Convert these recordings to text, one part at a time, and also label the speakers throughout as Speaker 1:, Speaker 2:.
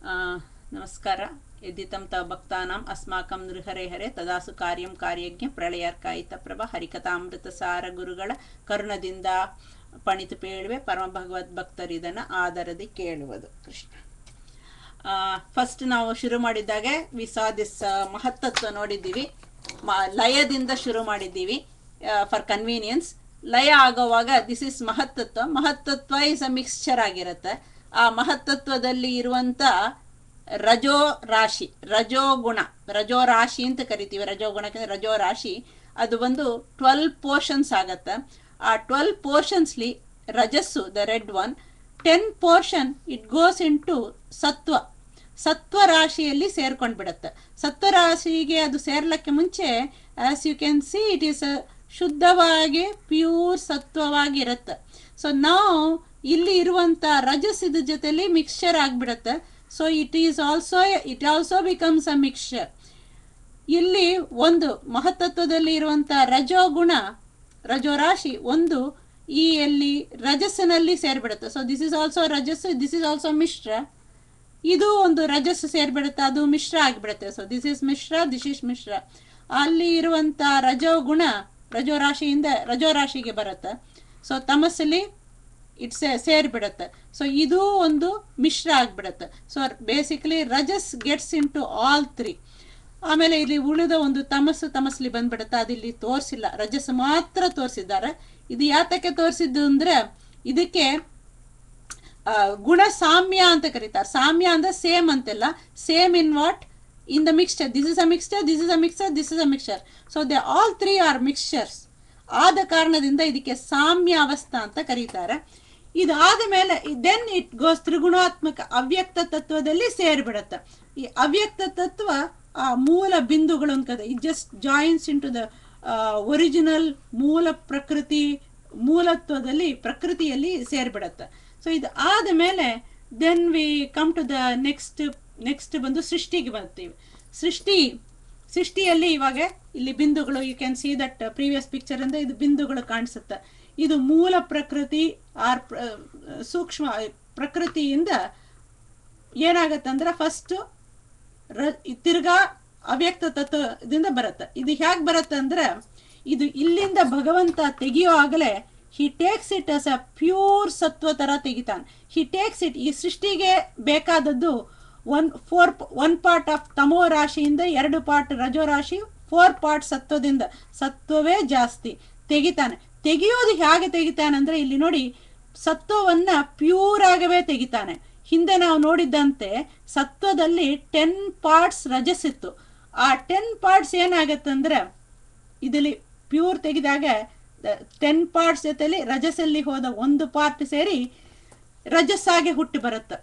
Speaker 1: ನಮಸ್ಕಾರ. ಯದಿತಂ ತವ ಭಕ್ತಾನಾಂ ಅಸ್ಮಾಕಂ ನೃಹರೇಹರೆ ತದಾಸು ಕಾರ್ಯಂ ಕಾರ್ಯಜ್ಞ ಪ್ರಳಯಾರ್ಕಾಯಿತ ಪ್ರಭ ಹರಿಕಥಾಮೃತ ಸಾರ ಗುರುಗಳ ಕರುಣದಿಂದ ಪಣಿತು ಪೇಳುವೆ ಪರಮ ಭಗವದ್ ಭಕ್ತರಿದನ ಆದರದಿ ಕೇಳುವುದು. ಕೃಷ್ಣ. ಫಸ್ಟ್ ನಾವು ಶುರು ಮಾಡಿದ್ದಾಗೆ ವಿ ಸಾ ದಿಸ್ ಮಹತ್ತತ್ವ ನೋಡಿದ್ದೀವಿ. ಲಯದಿಂದ ಶುರು ಮಾಡಿದ್ದೀವಿ ಫಾರ್ ಕನ್ವೀನಿಯನ್ಸ್. ಲಯ ಆಗೋವಾಗ ದಿಸ್ ಇಸ್ ಮಹತ್ತತ್ವ. ಮಹತ್ತತ್ವ ಇಸ್ ಅ ಮಿಕ್ಸ್ಚರ್ ಆಗಿರುತ್ತೆ. ಆ ಮಹತ್ತತ್ವದಲ್ಲಿ ಇರುವಂತ ರಜೋ ರಾಶಿ, ರಜೋಗುಣ, ರಜೋ ರಾಶಿ ಅಂತ ಕರಿತೀವಿ. ರಜೋಗುಣಕ್ಕೆ ರಜೋ ರಾಶಿ ಅದು ಒಂದು 12 ಪೋರ್ಷನ್ಸ್ ಆಗತ್ತೆ. ಆ 12 ಪೋರ್ಷನ್ಸ್ಲಿ ರಜಸ್ಸು the red one 10 portion it goes into ಸತ್ವ ರಾಶಿಯಲ್ಲಿ ಸೇರ್ಕೊಂಡ್ಬಿಡತ್ತೆ. ಸತ್ವ ರಾಶಿಗೆ ಅದು ಸೇರ್ಲಕ್ಕೆ ಮುಂಚೆ as you can see it is ಶುದ್ಧವಾಗಿ ಪ್ಯೂರ್ ಸತ್ವವಾಗಿರುತ್ತೆ. ಸೊ ನಾವು ಇಲ್ಲಿ ಇರುವಂತ ರಜಸ್ ಇದ್ರ ಜೊತೆಲಿ ಮಿಕ್ಸ್ಚರ್ ಆಗ್ಬಿಡತ್ತೆ. So it also becomes a mixture. ಇಲ್ಲಿ ಒಂದು ಮಹತ್ತತ್ವದಲ್ಲಿ ಇರುವಂತ ರಜೋಗುಣ, ರಜೋ ರಾಶಿ ಒಂದು ಈ ಎಲ್ಲಿ ರಜಸ್ಸಿನಲ್ಲಿ ಸೇರ್ಬಿಡುತ್ತೆ. ಸೊ ದಿಸ್ ಇಸ್ ಆಲ್ಸೋ ರಜಸ್, ದಿಸ್ ಇಸ್ ಆಲ್ಸೋ ಮಿಶ್ರ. ಇದು ಒಂದು ರಜಸ್ ಸೇರ್ಬಿಡುತ್ತೆ, ಅದು ಮಿಶ್ರ ಆಗಿಬಿಡುತ್ತೆ. ಸೊ ದಿಸ್ ಇಸ್ ಮಿಶ್ರ, ದಿಸ್ ಇಸ್ ಮಿಶ್ರ. ಅಲ್ಲಿ ಇರುವಂತ ರಜೋಗುಣ ರಜೋ ರಾಶಿಯಿಂದ ರಜೋ ರಾಶಿಗೆ ಬರುತ್ತೆ. ಸೊ ತಮಸ್ಸಲ್ಲಿ ಇಟ್ಸ್ ಸೇರ್ಬಿಡುತ್ತೆ. ಸೊ ಇದು ಒಂದು ಮಿಶ್ರ ಆಗ್ಬಿಡುತ್ತೆ. ಸೊ ಬೇಸಿಕಲಿ ರಜಸ್ ಗೆಟ್ಸ್ ಇನ್ ಟು ಆಲ್ 3. ಆಮೇಲೆ ಇಲ್ಲಿ ಉಳಿದ ಒಂದು ತಮಸ್ಲಿ ಬಂದ್ಬಿಡುತ್ತೆ. ಅದಿಲ್ಲಿ ತೋರಿಸಿಲ್ಲ, ರಜಸ್ ಮಾತ್ರ ತೋರಿಸಿದ್ದಾರೆ. ಇದು ಯಾತಕ್ಕೆ ತೋರಿಸಿದ್ದು ಅಂದ್ರೆ ಇದಕ್ಕೆ ಗುಣ ಸಾಮ್ಯ ಅಂತ ಕರೀತಾರೆ. ಸಾಮ್ಯ ಅಂದ್ರೆ ಸೇಮ್ ಅಂತೆಲ್ಲ, same in what in the mixture. This is a mixture, this is a mixture, this is a mixture. So they all 3 are mixtures. ಆದ ಕಾರಣದಿಂದ ಇದಕ್ಕೆ ಸಾಮ್ಯ ಅವಸ್ಥಾ ಅಂತ ಕರೀತಾರೆ. ಇದಾದ ಮೇಲೆ ದೆನ್ ಇಟ್ ಗೋಸ್ ತ್ರಿಗುಣಾತ್ಮಕ ಅವ್ಯಕ್ತ ತತ್ವದಲ್ಲಿ ಸೇರ್ಬಿಡತ್ತೆ. ಈ ಅವ್ಯಕ್ತ ತತ್ವ ಆ ಮೂಲ ಬಿಂದುಗಳು ಅಂತ it just joins into the original ಮೂಲ ಪ್ರಕೃತಿ, ಮೂಲತ್ವದಲ್ಲಿ ಪ್ರಕೃತಿಯಲ್ಲಿ ಸೇರ್ಬಿಡತ್ತೆ. ಸೊ ಇದು ಆದ ಮೇಲೆ then we come to the next ಬಂದು ಸೃಷ್ಟಿಗೆ ಬರ್ತೀವಿ. ಸೃಷ್ಟಿಯಲ್ಲಿ ಇವಾಗ ಇಲ್ಲಿ ಬಿಂದುಗಳು, you can see that previous picture ಅಂದ್ರೆ ಇದು ಬಿಂದುಗಳು ಕಾಣಿಸುತ್ತೆ. ಇದು ಮೂಲ ಪ್ರಕೃತಿ ಆರ್ ಸೂಕ್ಷ್ಮ ಪ್ರಕೃತಿಯಿಂದ ಏನಾಗತ್ತಂದ್ರೆ ಫಸ್ಟ್ ತಿರ್ಗಾ ಅವ್ಯಕ್ತ ತತ್ವದಿಂದ ಬರುತ್ತೆ. ಇದು ಹೇಗೆ ಬರುತ್ತೆ ಅಂದ್ರೆ ಇದು ಇಲ್ಲಿಂದ ಭಗವಂತ ತೆಗಿಯೋ ಆಗಲೇ he takes it as a pure ಸತ್ವ ತರ ತೆಗಿತಾನೆ. He takes it. ಈ ಸೃಷ್ಟಿಗೆ ಬೇಕಾದದ್ದು 1 ಪಾರ್ಟ್ ಆಫ್ ತಮೋ ರಾಶಿಯಿಂದ 2 ಪಾರ್ಟ್ ರಜೋ ರಾಶಿ, 4 ಪಾರ್ಟ್ ಸತ್ವದಿಂದ. ಸತ್ವವೇ ಜಾಸ್ತಿ ತೆಗಿತಾನೆ. ತೆಗಿಯೋದು ಹೇಗೆ ತೆಗಿತಾನೆ ಅಂದ್ರೆ ಇಲ್ಲಿ ನೋಡಿ, ಸತ್ವವನ್ನ ಪ್ಯೂರ್ ಆಗವೇ ತೆಗಿತಾನೆ. ಹಿಂದೆ ನಾವು ನೋಡಿದ್ದಂತೆ ಸತ್ವದಲ್ಲಿ 10 ಪಾರ್ಟ್ಸ್ ರಜಸ್ ಇತ್ತು. ಆ 10 ಪಾರ್ಟ್ಸ್ ಏನಾಗತ್ತಂದ್ರೆ ಇದರಲ್ಲಿ ಪ್ಯೂರ್ ತೆಗೆದಾಗ 10 ಪಾರ್ಟ್ಸ್ ಜೊತೆಲಿ ರಜಸ್ಸಲ್ಲಿ ಹೋದ 1 ಪಾರ್ಟ್ ಸೇರಿ ರಜಸ್ಸಾಗಿ ಹುಟ್ಟಿ ಬರುತ್ತೆ.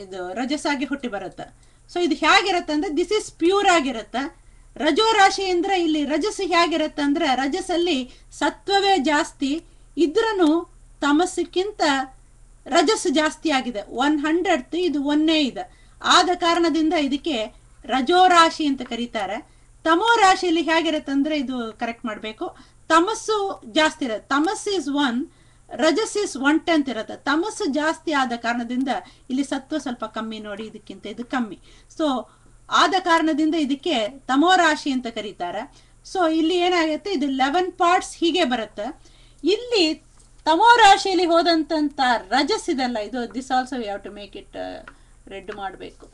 Speaker 1: ಇದು ರಜಸ್ಸಾಗಿ ಹುಟ್ಟಿ ಬರುತ್ತೆ. ಸೊ ಇದು ಹೇಗಿರುತ್ತೆ ಅಂದ್ರೆ ದಿಸ್ ಇಸ್ ಪ್ಯೂರ್ ಆಗಿರುತ್ತೆ. ರಜೋ ರಾಶಿ ಅಂದ್ರೆ ಇಲ್ಲಿ ರಜಸ್ ಹೇಗಿರುತ್ತೆ ಅಂದ್ರೆ ರಜಸ್ಸಲ್ಲಿ ಸತ್ವವೇ ಜಾಸ್ತಿ ಇದ್ರೂ ತಮಸ್ಸಿಕ್ಕಿಂತ ರಜಸ್ ಜಾಸ್ತಿ ಆಗಿದೆ. 100th ಇದು 1 ಇದೆ. ಆದ ಕಾರಣದಿಂದ ಇದಕ್ಕೆ ರಜೋ ರಾಶಿ ಅಂತ ಕರೀತಾರೆ. ತಮೋ ರಾಶಿಯಲ್ಲಿ ಹೇಗಿರುತ್ತೆ ಅಂದ್ರೆ ಇದು ಕರೆಕ್ಟ್ ಮಾಡಬೇಕು, ತಮಸ್ಸು ಜಾಸ್ತಿ ಇರುತ್ತೆ. ತಮಸ್ ಇಸ್ 1, ರಜಸ್ ಇಸ್ 1/10 ಇರುತ್ತೆ. ತಮಸ್ಸು ಜಾಸ್ತಿ ಆದ ಕಾರಣದಿಂದ ಇಲ್ಲಿ ಸತ್ವ ಸ್ವಲ್ಪ ಕಮ್ಮಿ ನೋಡಿ, ಇದಕ್ಕಿಂತ ಇದು ಕಮ್ಮಿ. ಸೊ ಆದ ಕಾರಣದಿಂದ ಇದಕ್ಕೆ ತಮೋ ರಾಶಿ ಅಂತ ಕರೀತಾರೆ. ಸೊ ಇಲ್ಲಿ ಏನಾಗುತ್ತೆ, ಇದು 11 ಪಾರ್ಟ್ಸ್ ಹೀಗೆ ಬರುತ್ತೆ. ಇಲ್ಲಿ ತಮೋ ರಾಶಿಯಲ್ಲಿ ಹೋದಂತ ರಜಸ್ ಇದಲ್ಲ, ಇದು this also we have to make it red ಮಾಡಬೇಕು.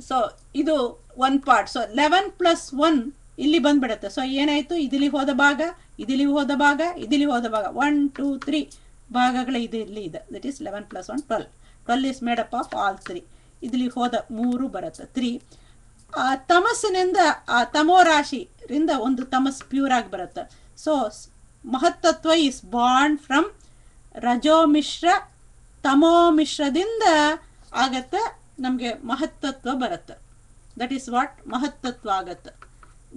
Speaker 1: ಸೊ ಇದು 1 ಪಾರ್ಟ್. ಸೊ 11 + 1 ಇಲ್ಲಿ ಬಂದ್ಬಿಡುತ್ತೆ. ಸೊ ಏನಾಯ್ತು, ಇದಿಲಿ ಹೋದ ಭಾಗ, ಇದಿಲಿ ಹೋದ ಭಾಗ, ಇದಿಲಿ ಹೋದ ಭಾಗ, 1 2 3 ಭಾಗಗಳು ಇಲ್ಲಿ ಇದೆ. That is 11 + 1 12. 12 is made up of all 3. ಇದಿಲಿ ಹೋದ 3 ಬರುತ್ತೆ 3. ಆ ತಮಸ್ಸಿನಿಂದ ಆ ತಮೋ ರಾಶಿಯಿಂದ ಒಂದು ತಮಸ್ ಪ್ಯೂರ್ ಆಗಿ ಬರುತ್ತೆ. ಸೊ ಮಹತ್ತತ್ವ ಇಸ್ ಬಾರ್ನ್ ಫ್ರಮ್ ರಜೋ ಮಿಶ್ರ, ತಮೋ ಮಿಶ್ರದಿಂದ ಆಗತ್ತೆ ನಮ್ಗೆ ಮಹತ್ತತ್ವ ಬರುತ್ತೆ. ದಟ್ ಈಸ್ ವಾಟ್ ಮಹತ್ತತ್ವ ಆಗತ್ತೆ.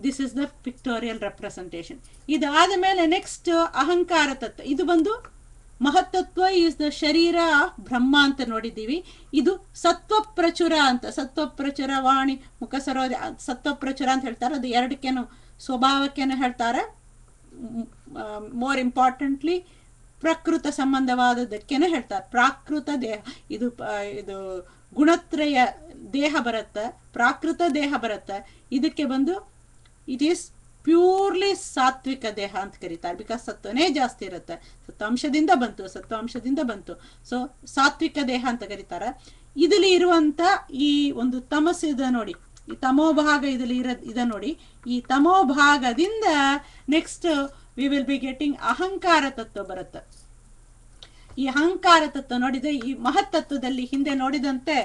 Speaker 1: This is the pictorial representation. ಇದಾದ ಮೇಲೆ ನೆಕ್ಸ್ಟ್ ಅಹಂಕಾರ ತತ್ವ. ಇದು ಬಂದು ಮಹತ್ತತ್ವ ಈಸ್ ದ ಶರೀರ ಆಫ್ ಬ್ರಹ್ಮ ಅಂತ ನೋಡಿದ್ದೀವಿ. ಇದು ಸತ್ವ ಪ್ರಚುರ ಅಂತ, ಸತ್ವ ಪ್ರಚುರ ವಾಣಿ ಮುಖ ಸರೋಜ, ಸತ್ವ ಪ್ರಚುರ ಅಂತ ಹೇಳ್ತಾರೆ. ಅದು 2ಕ್ಕೇನು ಸ್ವಭಾವಕ್ಕೇನು ಹೇಳ್ತಾರೆ. ಮೋರ್ ಇಂಪಾರ್ಟೆಂಟ್ಲಿ ಪ್ರಕೃತ ಸಂಬಂಧವಾದದಕ್ಕೇನೆ ಹೇಳ್ತಾರೆ ಪ್ರಾಕೃತ ದೇಹ. ಇದು ಗುಣತ್ರಯ ದೇಹ ಬರುತ್ತೆ, ಪ್ರಾಕೃತ ದೇಹ ಬರುತ್ತೆ. ಇದಕ್ಕೆ ಬಂದು ಇಟ್ ಈಸ್ ಪ್ಯೂರ್ಲಿ ಸಾತ್ವಿಕ ದೇಹ ಅಂತ ಕರೀತಾರೆ. ಬಿಕಾಸ್ ಸತ್ವನೇ ಜಾಸ್ತಿ ಇರುತ್ತೆ, ಸತ್ವಾಂಶದಿಂದ ಬಂತು. ಸೊ ಸಾತ್ವಿಕ ದೇಹ ಅಂತ ಕರೀತಾರೆ. ಇದರಲ್ಲಿ ಇರುವಂತ ಈ ಒಂದು ತಮಸ್ಸಿದ ನೋಡಿ, ಈ ತಮೋಭಾಗ ಇದ ನೋಡಿ. ಈ ತಮೋಭಾಗದಿಂದ next we will be getting ಅಹಂಕಾರ ತತ್ವ ಬರುತ್ತೆ. ಈ ಅಹಂಕಾರ ತತ್ವ ನೋಡಿದ್ರೆ ಈ ಮಹತ್ತತ್ವದಲ್ಲಿ ಹಿಂದೆ ನೋಡಿದಂತೆ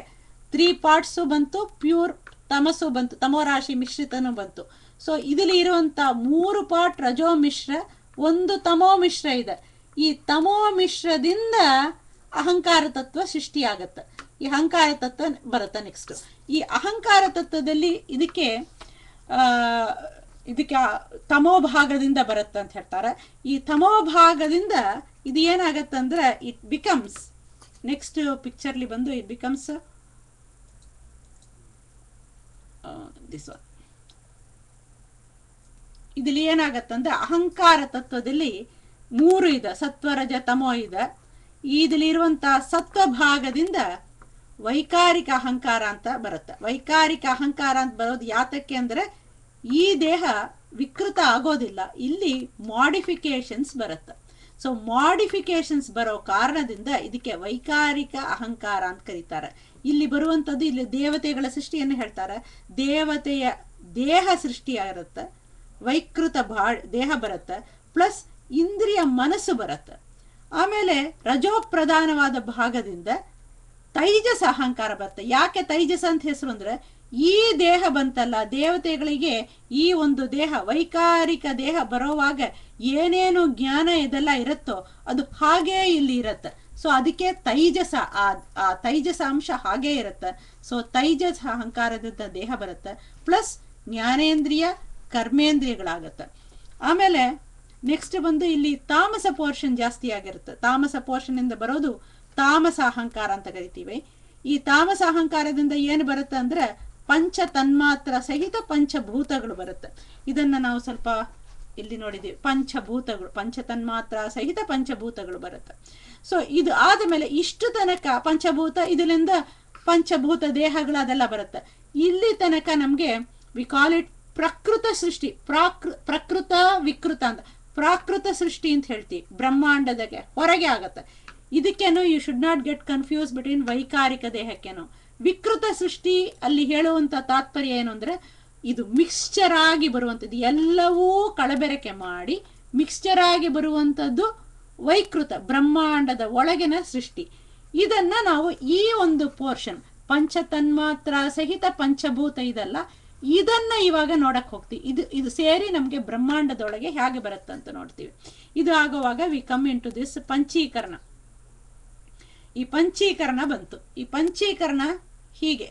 Speaker 1: 3 ಪಾರ್ಟ್ಸು ಬಂತು, ಪ್ಯೂರ್ ತಮಸ್ಸು ಬಂತು, ತಮೋರಾಶಿ ಮಿಶ್ರಿತನೂ ಬಂತು. ಸೊ ಇದರಲ್ಲಿ ಇರುವಂತ 3 ಪಾರ್ಟ್ ರಜೋ ಮಿಶ್ರ, 1 ತಮೋ ಮಿಶ್ರ ಇದೆ. ಈ ತಮೋ ಮಿಶ್ರದಿಂದ ಅಹಂಕಾರ ತತ್ವ ಸೃಷ್ಟಿಯಾಗತ್ತೆ. ಈ ಅಹಂಕಾರ ತತ್ವ ಬರುತ್ತೆ ನೆಕ್ಸ್ಟ್. ಈ ಅಹಂಕಾರ ತತ್ವದಲ್ಲಿ ಇದಕ್ಕೆ ತಮೋಭಾಗದಿಂದ ಬರುತ್ತೆ ಅಂತ ಹೇಳ್ತಾರೆ. ಈ ತಮೋಭಾಗದಿಂದ ಇದು ಏನಾಗತ್ತಂದ್ರೆ ಇಟ್ ಬಿಕಮ್ಸ್, ನೆಕ್ಸ್ಟ್ ಪಿಕ್ಚರ್ಲಿ ಬಂದು ಇಟ್ ಬಿಕಮ್ಸ್ ದಿಸ್ ಒನ್. ಇದಲ್ಲಿ ಏನಾಗತ್ತಂದ್ರೆ ಅಹಂಕಾರ ತತ್ವದಲ್ಲಿ 3 ಇದೆ, ಸತ್ವ ರಜ ತಮೋ ಇದೆ. ಇದಲ್ಲಿ ಇರುವಂತಹ ಸತ್ವ ಭಾಗದಿಂದ ವೈಕಾರಿಕ ಅಹಂಕಾರ ಅಂತ ಬರುತ್ತೆ. ವೈಕಾರಿಕ ಅಹಂಕಾರ ಅಂತ ಬರೋದು ಯಾತಕ್ಕೆ ಅಂದ್ರೆ ಈ ದೇಹ ವಿಕೃತ ಆಗೋದಿಲ್ಲ, ಇಲ್ಲಿ ಮಾಡಿಫಿಕೇಶನ್ಸ್ ಬರುತ್ತೆ. ಸೊ ಮಾಡಿಫಿಕೇಶನ್ಸ್ ಬರೋ ಕಾರಣದಿಂದ ಇದಕ್ಕೆ ವೈಕಾರಿಕ ಅಹಂಕಾರ ಅಂತ ಕರೀತಾರೆ. ಇಲ್ಲಿ ಬರುವಂಥದ್ದು, ಇಲ್ಲಿ ದೇವತೆಗಳ ಸೃಷ್ಟಿಯನ್ನು ಹೇಳ್ತಾರೆ. ದೇವತೆಯ ದೇಹ ಸೃಷ್ಟಿಯಾಗಿರುತ್ತೆ, ವೈಕೃತ ದೇಹ ಬರುತ್ತೆ, ಪ್ಲಸ್ ಇಂದ್ರಿಯ ಮನಸ್ಸು ಬರುತ್ತೆ. ಆಮೇಲೆ ರಜೋಪ್ರಧಾನವಾದ ಭಾಗದಿಂದ ತೈಜಸ ಅಹಂಕಾರ ಬರುತ್ತೆ. ಯಾಕೆ ತೈಜಸ ಅಂತ ಹೆಸರು ಅಂದ್ರೆ ಈ ದೇಹ ಬಂತಲ್ಲ, ದೇವತೆಗಳಿಗೆ ಈ ಒಂದು ದೇಹ ವೈಕಾರಿಕ ದೇಹ ಬರೋವಾಗ ಏನೇನು ಜ್ಞಾನ ಇದೆಲ್ಲ ಇರುತ್ತೋ ಅದು ಹಾಗೇ ಇಲ್ಲಿ ಇರುತ್ತೆ. ಸೊ ಅದಕ್ಕೆ ತೈಜಸ, ಆ ತೈಜಸ ಅಂಶ ಹಾಗೇ ಇರುತ್ತೆ. ಸೊ ತೈಜಸ ಅಹಂಕಾರದಿಂದ ದೇಹ ಬರುತ್ತೆ, ಪ್ಲಸ್ ಜ್ಞಾನೇಂದ್ರಿಯ ಕರ್ಮೇಂದ್ರಿಯಗಳಾಗತ್ತೆ. ಆಮೇಲೆ ನೆಕ್ಸ್ಟ್ ಬಂದು ಇಲ್ಲಿ ತಾಮಸ ಪೋರ್ಷನ್ ಜಾಸ್ತಿ ಆಗಿರುತ್ತೆ. ತಾಮಸ ಪೋರ್ಷನ್ ಇಂದ ಬರೋದು ತಾಮಸ ಅಹಂಕಾರ ಅಂತ ಕರಿತೀವಿ. ಈ ತಾಮಸ ಅಹಂಕಾರದಿಂದ ಏನು ಬರುತ್ತೆ ಅಂದ್ರೆ ಪಂಚ ತನ್ಮಾತ್ರ ಸಹಿತ ಪಂಚಭೂತಗಳು ಬರುತ್ತೆ. ಇದನ್ನ ನಾವು ಸ್ವಲ್ಪ ಇಲ್ಲಿ ನೋಡಿದೀವಿ. ಪಂಚಭೂತಗಳು, ಪಂಚ ತನ್ಮಾತ್ರ ಸಹಿತ ಪಂಚಭೂತಗಳು ಬರುತ್ತೆ. ಸೊ ಇದು ಆದ ಮೇಲೆ ಇಷ್ಟು ತನಕ ಪಂಚಭೂತ, ಇದರಿಂದ ಪಂಚಭೂತ ದೇಹಗಳು ಅದೆಲ್ಲ ಬರುತ್ತೆ. ಇಲ್ಲಿ ತನಕ ನಮ್ಗೆ ವಿ ಕಾಲ್ ಇಟ್ ಪ್ರಕೃತ ಸೃಷ್ಟಿ. ಪ್ರಕೃತ ವಿಕೃತ ಅಂತ ಪ್ರಾಕೃತ ಸೃಷ್ಟಿ ಅಂತ ಹೇಳ್ತೀವಿ. ಬ್ರಹ್ಮಾಂಡದಗೆ ಹೊರಗೆ ಆಗತ್ತೆ. ಇದಕ್ಕೇನು you should not get confuse between ವೈಕಾರಿಕ ದೇಹಕ್ಕೇನು ವಿಕೃತ ಸೃಷ್ಟಿ. ಅಲ್ಲಿ ಹೇಳುವಂತ ತಾತ್ಪರ್ಯ ಏನು ಅಂದ್ರೆ ಇದು ಮಿಕ್ಸ್ಚರ್ ಆಗಿ ಬರುವಂಥದ್ದು, ಎಲ್ಲವೂ ಕಳಬೆರಕೆ ಮಾಡಿ ಮಿಕ್ಸ್ಚರ್ ಆಗಿ ಬರುವಂಥದ್ದು ವೈಕೃತ ಬ್ರಹ್ಮಾಂಡದ ಒಳಗಿನ ಸೃಷ್ಟಿ. ಇದನ್ನ ನಾವು ಈ ಒಂದು ಪೋರ್ಷನ್ ಪಂಚ ತನ್ಮಾತ್ರ ಸಹಿತ ಪಂಚಭೂತ ಇದಲ್ಲ, ಇದನ್ನ ಇವಾಗ ನೋಡಕ್ ಹೋಗ್ತೀವಿ. ಇದು ಸೇರಿ ನಮ್ಗೆ ಬ್ರಹ್ಮಾಂಡದೊಳಗೆ ಹೇಗೆ ಬರುತ್ತಂತ ನೋಡ್ತೀವಿ. ಇದು ಆಗುವಾಗ we come into this ಪಂಚೀಕರಣ. ಈ ಪಂಚೀಕರಣ ಬಂತು. ಈ ಪಂಚೀಕರಣ ಹೀಗೆ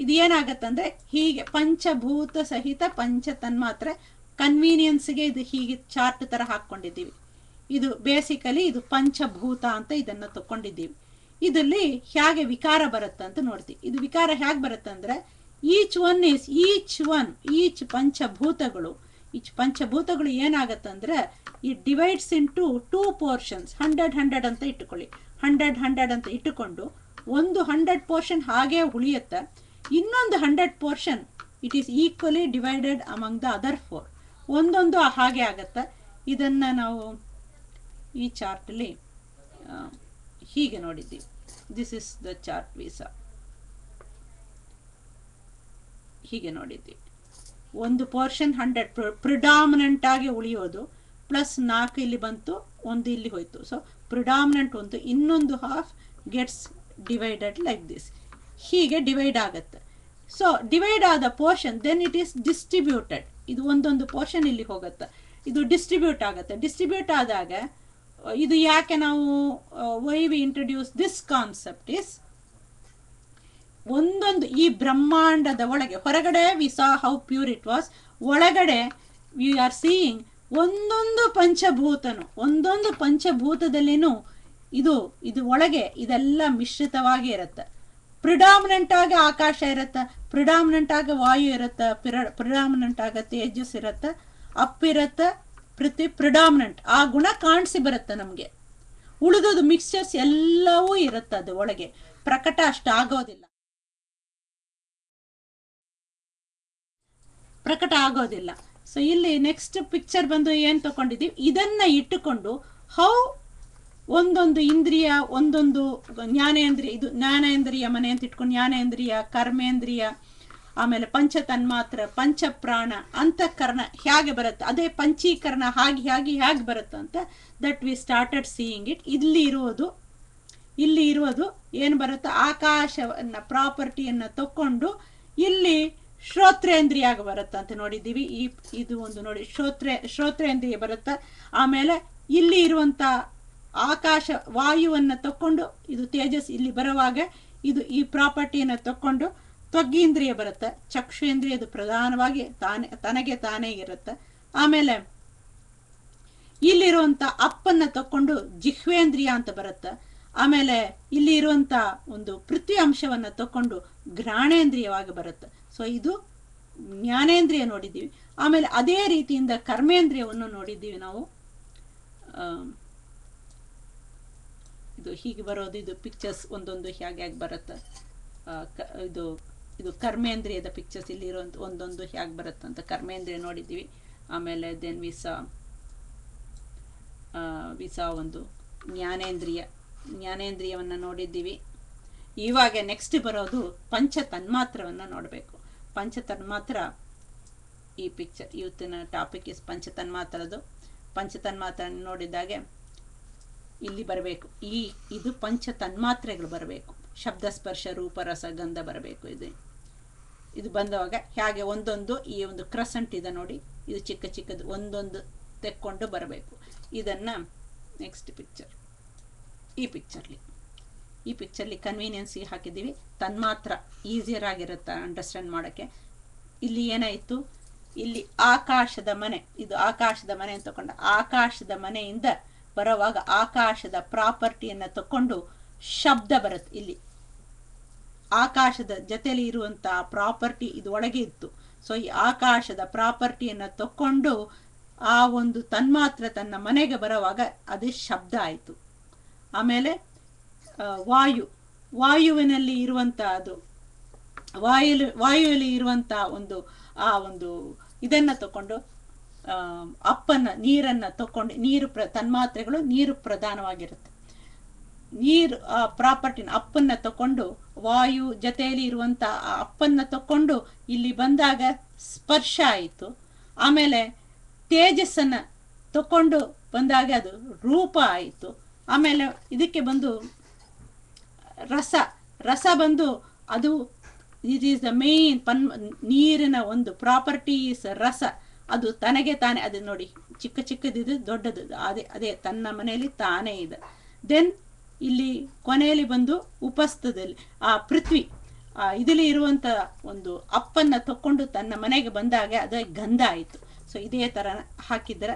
Speaker 1: ಇದು ಏನಾಗತ್ತಂದ್ರೆ ಹೀಗೆ ಪಂಚಭೂತ ಸಹಿತ ಪಂಚ ತನ್ಮಾತ್ರೆ. ಕನ್ವೀನಿಯನ್ಸ್ಗೆ ಇದು ಹೀಗೆ ಚಾರ್ಟ್ ತರ ಹಾಕೊಂಡಿದ್ದೀವಿ. ಇದು ಬೇಸಿಕಲಿ ಇದು ಪಂಚಭೂತ ಅಂತ ಇದನ್ನ ತಕೊಂಡಿದ್ದೀವಿ. ಇದರಲ್ಲಿ ಹೇಗೆ ವಿಕಾರ ಬರುತ್ತಂತ ನೋಡ್ತೀವಿ. ಇದು ವಿಕಾರ ಹೇಗೆ ಬರುತ್ತಂದ್ರೆ ಈಚ್ ಪಂಚಭೂತಗಳು ಏನಾಗತ್ತಂದ್ರೆ ಇಟ್ ಡಿವೈಡ್ಸ್ ಇಂಟು 2 ಪೋರ್ಷನ್ಸ್. 100 ಅಂತ ಇಟ್ಟುಕೊಳ್ಳಿ. 100 ಅಂತ ಇಟ್ಟುಕೊಂಡು ಒಂದು 100 ಪೋರ್ಷನ್ ಹಾಗೆ ಉಳಿಯುತ್ತೆ. ಇನ್ನೊಂದು 100 portion it is equally divided among the other 4. ಒಂದೊಂದು ಹಾಗೆ ಆಗತ್ತೆ. ಇದನ್ನ ನಾವು ಈ ಚಾರ್ಟ್ ಅಲ್ಲಿ ಹೀಗೆ ನೋಡಿದ್ದೀವಿ. This is the chart visa. ಹೀಗೆ ನೋಡಿದ್ದೀವಿ. ಒಂದು ಪೋರ್ಷನ್ 100 ಪ್ರಿಡಾಮಿನೆಂಟ್ ಆಗಿ ಉಳಿಯೋದು, ಪ್ಲಸ್ 4 ಇಲ್ಲಿ ಬಂತು, 1 ಇಲ್ಲಿ ಹೋಯ್ತು. ಸೊ ಪ್ರಿಡಾಮಿನೆಂಟ್ ಒಂದು, ಇನ್ನೊಂದು half gets divided like this. ಹೀಗೆ ಡಿವೈಡ್ ಆಗುತ್ತೆ. ಸೊ ಡಿವೈಡ್ ಆದ portion then it is distributed. ಇದು ಒಂದೊಂದು ಪೋರ್ಷನ್ ಇಲ್ಲಿ ಹೋಗುತ್ತೆ, ಇದು ಡಿಸ್ಟ್ರಿಬ್ಯೂಟ್ ಆಗುತ್ತೆ. ಡಿಸ್ಟ್ರಿಬ್ಯೂಟ್ ಆದಾಗ ಇದು ಯಾಕೆ ನಾವು why we introduce this concept is ಒಂದೊಂದು ಈ ಬ್ರಹ್ಮಾಂಡದ ಒಳಗೆ, ಹೊರಗಡೆ we saw how pure it was, ಒಳಗಡೆ ವಿ ಆರ್ ಸೀಯಿಂಗ್ ಒಂದೊಂದು ಪಂಚಭೂತದಲ್ಲಿನೂ ಇದು ಒಳಗೆ ಇದೆಲ್ಲ ಮಿಶ್ರಿತವಾಗಿ ಇರುತ್ತೆ. ಪ್ರಿಡಾಮಿನೆಂಟ್ ಆಗಿ ಆಕಾಶ ಇರುತ್ತೆ, ಪ್ರಿಡಾಮಿನೆಂಟ್ ಆಗಿ ವಾಯು ಇರುತ್ತೆ, ಪ್ರಿಡಾಮಿನೆಂಟ್ ಆಗಿ ತೇಜಸ್ ಇರುತ್ತೆ, ಅಪ್ ಇರುತ್ತೆ, ಪ್ರಿಡಾಮಿನೆಂಟ್ ಆ ಗುಣ ಕಾಣಿಸಿ ಬರುತ್ತೆ ನಮ್ಗೆ. ಉಳಿದೋದು ಮಿಕ್ಸ್ಚರ್ಸ್ ಎಲ್ಲವೂ ಇರುತ್ತೆ ಅದು ಒಳಗೆ, ಪ್ರಕಟ ಅಷ್ಟು ಆಗೋದಿಲ್ಲ, ಪ್ರಕಟ ಆಗೋದಿಲ್ಲ. ಸೊ ಇಲ್ಲಿ ನೆಕ್ಸ್ಟ್ ಪಿಕ್ಚರ್ ಬಂದು ಏನು ತಗೊಂಡಿದ್ದೀವಿ, ಇದನ್ನ ಇಟ್ಟುಕೊಂಡು ಹೌ ಒಂದೊಂದು ಇಂದ್ರಿಯ, ಒಂದೊಂದು ಜ್ಞಾನೇಂದ್ರಿಯ, ಇದು ಜ್ಞಾನೇಂದ್ರಿಯ ಮನೆ ಅಂತ ಇಟ್ಕೊಂಡು ಜ್ಞಾನೇಂದ್ರಿಯ, ಕರ್ಮೇಂದ್ರಿಯ, ಆಮೇಲೆ ಪಂಚ ತನ್ಮಾತ್ರ, ಪಂಚಪ್ರಾಣ, ಅಂತಃಕರಣ ಹೇಗೆ ಬರುತ್ತೆ, ಅದೇ ಪಂಚೀಕರಣ ಹೇಗೆ ಬರುತ್ತೆ ಅಂತ that we started seeing it. ಇಲ್ಲಿ ಇರುವುದು ಏನು ಬರುತ್ತೆ, ಆಕಾಶವನ್ನ ಪ್ರಾಪರ್ಟಿಯನ್ನು ತಕೊಂಡು ಇಲ್ಲಿ ಶ್ರೋತ್ರೇಂದ್ರಿಯ ಬರುತ್ತೆ ಅಂತ ನೋಡಿದ್ದೀವಿ. ಇದು ಒಂದು ನೋಡಿ, ಶ್ರೋತ್ರೇಂದ್ರಿಯ ಬರುತ್ತೆ. ಆಮೇಲೆ ಇಲ್ಲಿ ಇರುವಂತ ಆಕಾಶ ವಾಯುವನ್ನು ತಕೊಂಡು, ಇದು ತೇಜಸ್ ಇಲ್ಲಿ ಬರುವಾಗ ಇದು ಈ ಪ್ರಾಪರ್ಟಿಯನ್ನು ತಕೊಂಡು ತ್ವಗೀಂದ್ರಿಯ ಬರುತ್ತೆ, ಚಕ್ಷುಂದ್ರಿಯದು ಪ್ರಧಾನವಾಗಿ ತನಗೆ ತಾನೇ ಇರುತ್ತೆ. ಆಮೇಲೆ ಇಲ್ಲಿರುವಂತ ಅಪ್ಪನ್ನ ತಕೊಂಡು ಜಿಹ್ವೇಂದ್ರಿಯ ಅಂತ ಬರುತ್ತೆ. ಆಮೇಲೆ ಇಲ್ಲಿ ಇರುವಂತ ಒಂದು ಪೃಥ್ವಿ ಅಂಶವನ್ನ ತಕೊಂಡು ಘ್ರಾಣೇಂದ್ರಿಯವಾಗಿ ಬರುತ್ತೆ. ಸೊ ಇದು ಜ್ಞಾನೇಂದ್ರಿಯ ನೋಡಿದ್ದೀವಿ. ಆಮೇಲೆ ಅದೇ ರೀತಿಯಿಂದ ಕರ್ಮೇಂದ್ರಿಯವನ್ನು ನೋಡಿದ್ದೀವಿ ನಾವು. ಇದು ಹೀಗೆ ಬರೋದು, ಇದು ಪಿಕ್ಚರ್ಸ್ ಒಂದೊಂದು ಹೇಗೆ ಬರುತ್ತೆ, ಇದು ಕರ್ಮೇಂದ್ರಿಯದ ಪಿಕ್ಚರ್ಸ್ ಇಲ್ಲಿ ಇರುವಂತ ಒಂದೊಂದು ಹೇಗೆ ಬರುತ್ತೆ ಅಂತ ಕರ್ಮೇಂದ್ರಿಯ ನೋಡಿದ್ದೀವಿ. ಆಮೇಲೆ ದೆನ್ ವಿಸಾ ಒಂದು ಜ್ಞಾನೇಂದ್ರಿಯವನ್ನು ನೋಡಿದ್ದೀವಿ. ಇವಾಗ ನೆಕ್ಸ್ಟ್ ಬರೋದು ಪಂಚ ತನ್ಮಾತ್ರವನ್ನು ನೋಡಬೇಕು. ಪಂಚ ತನ್ಮಾತ್ರ, ಈ ಪಿಕ್ಚರ್ ಇವತ್ತಿನ ಟಾಪಿಕ್ ಇಸ್ ಪಂಚ ತನ್ಮಾತ್ರದು. ಪಂಚ ತನ್ಮಾತ್ರ ನೋಡಿದಾಗೆ ಇಲ್ಲಿ ಬರಬೇಕು, ಇದು ಪಂಚ ತನ್ಮಾತ್ರೆಗಳು ಬರಬೇಕು. ಶಬ್ದ ಸ್ಪರ್ಶ ರೂಪ ರಸ ಗಂಧ ಬರಬೇಕು. ಇದು ಬಂದವಾಗ ಹೇಗೆ ಒಂದೊಂದು ಈ ಒಂದು ಕ್ರಸೆಂಟ್ ಇದೆ ನೋಡಿ, ಇದು ಚಿಕ್ಕ ಚಿಕ್ಕದು ಒಂದೊಂದು ತೆಕ್ಕೊಂಡು ಬರಬೇಕು. ಇದನ್ನ ನೆಕ್ಸ್ಟ್ ಪಿಕ್ಚರ್, ಈ ಪಿಕ್ಚರ್ಲಿ ಕನ್ವೀನಿಯನ್ಸಿ ಹಾಕಿದ್ದೀವಿ. ತನ್ಮಾತ್ರ ಈಸಿಯರ್ ಆಗಿರುತ್ತೆ ಅಂಡರ್ಸ್ಟ್ಯಾಂಡ್ ಮಾಡೋಕ್ಕೆ. ಇಲ್ಲಿ ಏನಾಯಿತು, ಇಲ್ಲಿ ಆಕಾಶದ ಮನೆ, ಇದು ಆಕಾಶದ ಮನೆ ಅಂತ ತಗೊಂಡ ಆಕಾಶದ ಮನೆಯಿಂದ ಬರುವಾಗ ಆಕಾಶದ ಪ್ರಾಪರ್ಟಿಯನ್ನು ತಕೊಂಡು ಶಬ್ದ ಬರುತ್ತೆ. ಇಲ್ಲಿ ಆಕಾಶದ ಜೊತೆಲಿ ಇರುವಂತ ಪ್ರಾಪರ್ಟಿ ಇದು ಒಳಗೆ ಇತ್ತು. ಸೊ ಈ ಆಕಾಶದ ಪ್ರಾಪರ್ಟಿಯನ್ನು ತಕೊಂಡು ಆ ಒಂದು ತನ್ಮಾತ್ರ ತನ್ನ ಮನೆಗೆ ಬರುವಾಗ ಅದು ಶಬ್ದ ಆಯಿತು. ಆಮೇಲೆ ವಾಯುವಿನಲ್ಲಿ ಇರುವಂತ ಅದು ವಾಯುವಿನಲ್ಲಿ ಇರುವಂತ ಒಂದು ಇದನ್ನ ತಕೊಂಡು ನೀರನ್ನ ತಕೊಂಡು, ತನ್ಮಾತ್ರೆಗಳು ನೀರು ಪ್ರಧಾನವಾಗಿರುತ್ತೆ. ನೀರು ಪ್ರಾಪರ್ಟಿನ ಅಪ್ಪನ್ನ ತಕೊಂಡು ವಾಯು ಜೊತೆಯಲ್ಲಿ ಇರುವಂತ ಅಪ್ಪನ್ನ ತಕೊಂಡು ಇಲ್ಲಿ ಬಂದಾಗ ಸ್ಪರ್ಶ ಆಯಿತು. ಆಮೇಲೆ ತೇಜಸ್ಸನ್ನ ತಕೊಂಡು ಬಂದಾಗ ಅದು ರೂಪ ಆಯಿತು. ಆಮೇಲೆ ಇದಕ್ಕೆ ಬಂದು ರಸ ಬಂದು ಅದು ಇಟ್ ಈಸ್ ದ ಮೇನ್ ನೀರಿನ ಒಂದು ಪ್ರಾಪರ್ಟಿ ಇಸ್ ರಸ. ಅದು ತನಗೆ ತಾನೇ, ಅದು ನೋಡಿ ಚಿಕ್ಕ ಚಿಕ್ಕದಿದು ದೊಡ್ಡದು, ಅದೇ ತನ್ನ ಮನೆಯಲ್ಲಿ ತಾನೇ ಇದೆ. ದೆನ್ ಇಲ್ಲಿ ಕೊನೆಯಲ್ಲಿ ಬಂದು ಉಪಸ್ಥದಲ್ಲಿ ಆ ಪೃಥ್ವಿ ಇದರಲ್ಲಿ ಇರುವಂತ ಒಂದು ಅಪ್ಪನ್ನ ತಕೊಂಡು ತನ್ನ ಮನೆಗೆ ಬಂದಾಗ ಅದೇ ಗಂಧ ಆಯಿತು. ಸೊ ಇದೇ ತರ ಹಾಕಿದ್ರೆ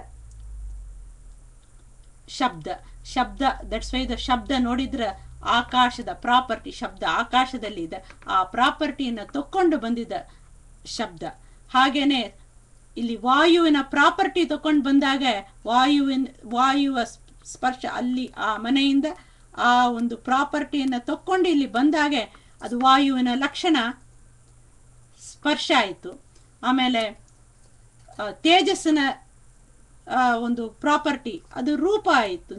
Speaker 1: ಶಬ್ದ ದಟ್ಸ್ ವೈ ದ ಶಬ್ದ ನೋಡಿದ್ರೆ ಆಕಾಶದ ಪ್ರಾಪರ್ಟಿ, ಶಬ್ದ ಆಕಾಶದಲ್ಲಿ ಇದೆ, ಆ ಪ್ರಾಪರ್ಟಿಯನ್ನು ತಕೊಂಡು ಬಂದಿದ್ದ ಶಬ್ದ. ಹಾಗೇನೆ ಇಲ್ಲಿ ವಾಯುವಿನ ಪ್ರಾಪರ್ಟಿ ತಕೊಂಡು ಬಂದಾಗ ವಾಯುವ ಸ್ಪರ್ಶ ಅಲ್ಲಿ ಆ ಮನೆಯಿಂದ ಆ ಒಂದು ಪ್ರಾಪರ್ಟಿಯನ್ನು ತಕೊಂಡು ಇಲ್ಲಿ ಬಂದಾಗ ಅದು ವಾಯುವಿನ ಲಕ್ಷಣ ಸ್ಪರ್ಶ ಆಯಿತು. ಆಮೇಲೆ ತೇಜಸ್ಸಿನ ಒಂದು ಪ್ರಾಪರ್ಟಿ ಅದು ರೂಪ ಆಯಿತು,